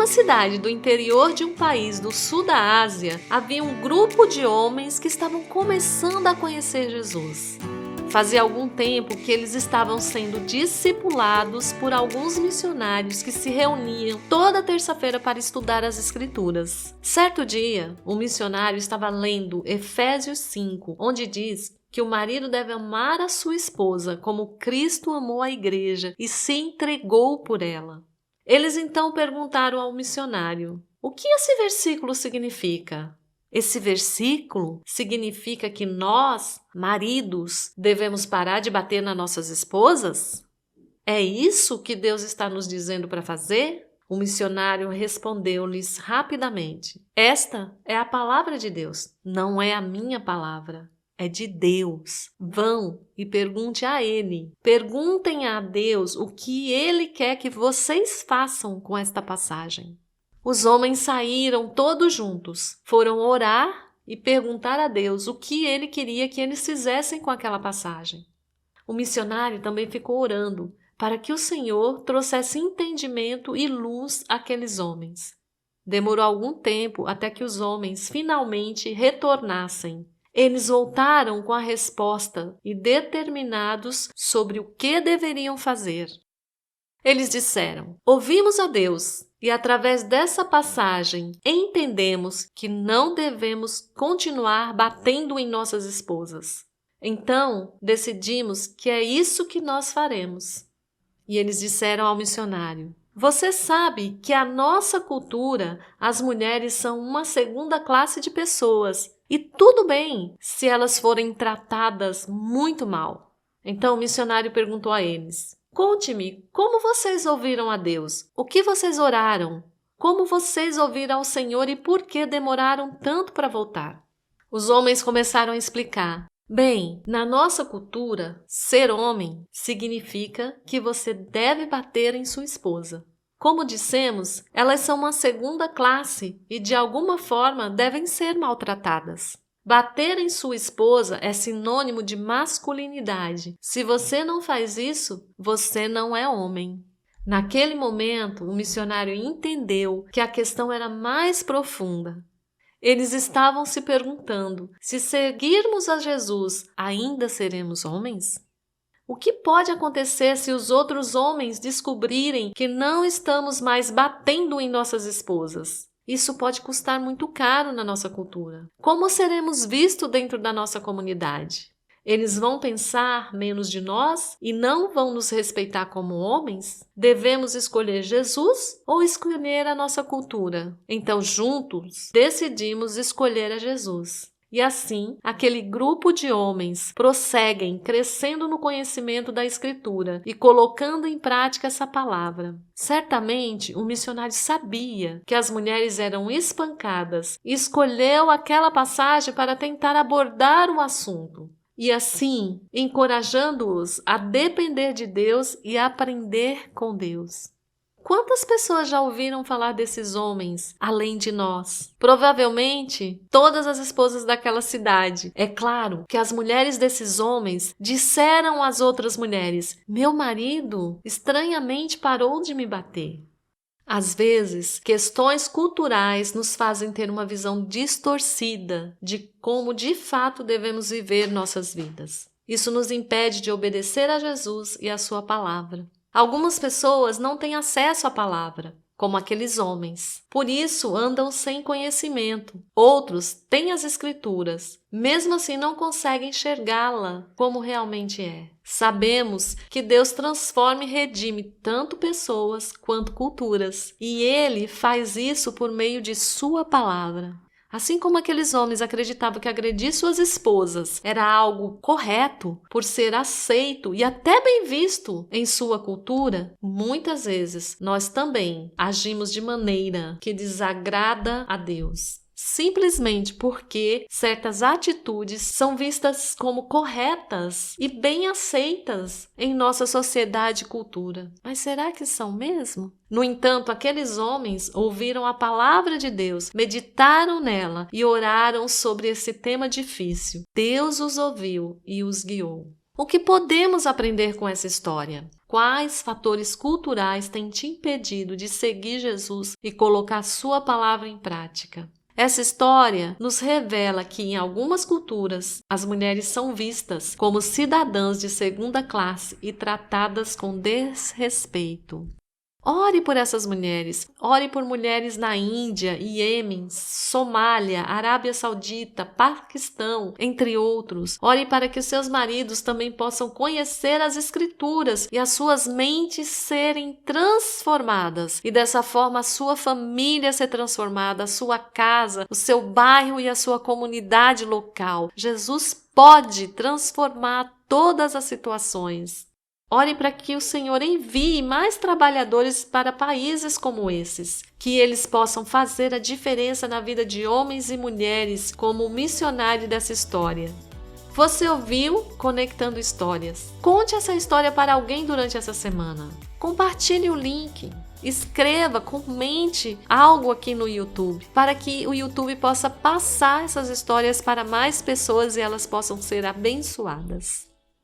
uma cidade do interior de um país do sul da Ásia, havia um grupo de homens que estavam começando a conhecer Jesus. Fazia algum tempo que eles estavam sendo discipulados por alguns missionários que se reuniam toda terça-feira para estudar as Escrituras. Certo dia, um missionário estava lendo Efésios 5, onde diz que o marido deve amar a sua esposa como Cristo amou a igreja e se entregou por ela. Eles então perguntaram ao missionário: o que esse versículo significa? Esse versículo significa que nós, maridos, devemos parar de bater nas nossas esposas? É isso que Deus está nos dizendo para fazer? O missionário respondeu-lhes rapidamente: esta é a palavra de Deus, não é a minha palavra. É de Deus. Vão e pergunte a Ele. Perguntem a Deus o que Ele quer que vocês façam com esta passagem. Os homens saíram todos juntos, foram orar e perguntar a Deus o que Ele queria que eles fizessem com aquela passagem. O missionário também ficou orando para que o Senhor trouxesse entendimento e luz àqueles homens. Demorou algum tempo até que os homens finalmente retornassem. Eles voltaram com a resposta e determinados sobre o que deveriam fazer. Eles disseram: ouvimos a Deus e através dessa passagem entendemos que não devemos continuar batendo em nossas esposas. Então decidimos que é isso que nós faremos. E eles disseram ao missionário: você sabe que a nossa cultura, as mulheres são uma segunda classe de pessoas. E tudo bem se elas forem tratadas muito mal. Então o missionário perguntou a eles: conte-me, como vocês ouviram a Deus? O que vocês oraram? Como vocês ouviram ao Senhor e por que demoraram tanto para voltar? Os homens começaram a explicar. Bem, na nossa cultura, ser homem significa que você deve bater em sua esposa. Como dissemos, elas são uma segunda classe e, de alguma forma, devem ser maltratadas. Bater em sua esposa é sinônimo de masculinidade. Se você não faz isso, você não é homem. Naquele momento, o missionário entendeu que a questão era mais profunda. Eles estavam se perguntando: se seguirmos a Jesus, ainda seremos homens? O que pode acontecer se os outros homens descobrirem que não estamos mais batendo em nossas esposas? Isso pode custar muito caro na nossa cultura. Como seremos vistos dentro da nossa comunidade? Eles vão pensar menos de nós e não vão nos respeitar como homens? Devemos escolher Jesus ou escolher a nossa cultura? Então, juntos, decidimos escolher a Jesus. E assim, aquele grupo de homens prosseguem crescendo no conhecimento da Escritura e colocando em prática essa palavra. Certamente, o missionário sabia que as mulheres eram espancadas e escolheu aquela passagem para tentar abordar o assunto. E assim, encorajando-os a depender de Deus e aprender com Deus. Quantas pessoas já ouviram falar desses homens, além de nós? Provavelmente, todas as esposas daquela cidade. É claro que as mulheres desses homens disseram às outras mulheres: meu marido estranhamente parou de me bater. Às vezes, questões culturais nos fazem ter uma visão distorcida de como de fato devemos viver nossas vidas. Isso nos impede de obedecer a Jesus e a sua palavra. Algumas pessoas não têm acesso à palavra, como aqueles homens. Por isso, andam sem conhecimento. Outros têm as Escrituras, mesmo assim não conseguem enxergá-la como realmente é. Sabemos que Deus transforma e redime tanto pessoas quanto culturas, e Ele faz isso por meio de sua palavra. Assim como aqueles homens acreditavam que agredir suas esposas era algo correto por ser aceito e até bem visto em sua cultura, muitas vezes nós também agimos de maneira que desagrada a Deus. Simplesmente porque certas atitudes são vistas como corretas e bem aceitas em nossa sociedade e cultura. Mas será que são mesmo? No entanto, aqueles homens ouviram a palavra de Deus, meditaram nela e oraram sobre esse tema difícil. Deus os ouviu e os guiou. O que podemos aprender com essa história? quais fatores culturais têm te impedido de seguir Jesus e colocar sua palavra em prática. Essa história nos revela que em algumas culturas as mulheres são vistas como cidadãs de segunda classe e tratadas com desrespeito. Ore por essas mulheres, ore por mulheres na Índia, Iêmen, Somália, Arábia Saudita, Paquistão, entre outros. Ore para que seus maridos também possam conhecer as Escrituras e as suas mentes serem transformadas. E dessa forma a sua família ser transformada, a sua casa, o seu bairro e a sua comunidade local. Jesus pode transformar todas as situações. Ore para que o Senhor envie mais trabalhadores para países como esses, que eles possam fazer a diferença na vida de homens e mulheres como o missionário dessa história. Você ouviu Conectando Histórias? Conte essa história para alguém durante essa semana. Compartilhe o link. Escreva, comente algo aqui no YouTube, para que o YouTube possa passar essas histórias para mais pessoas e elas possam ser abençoadas.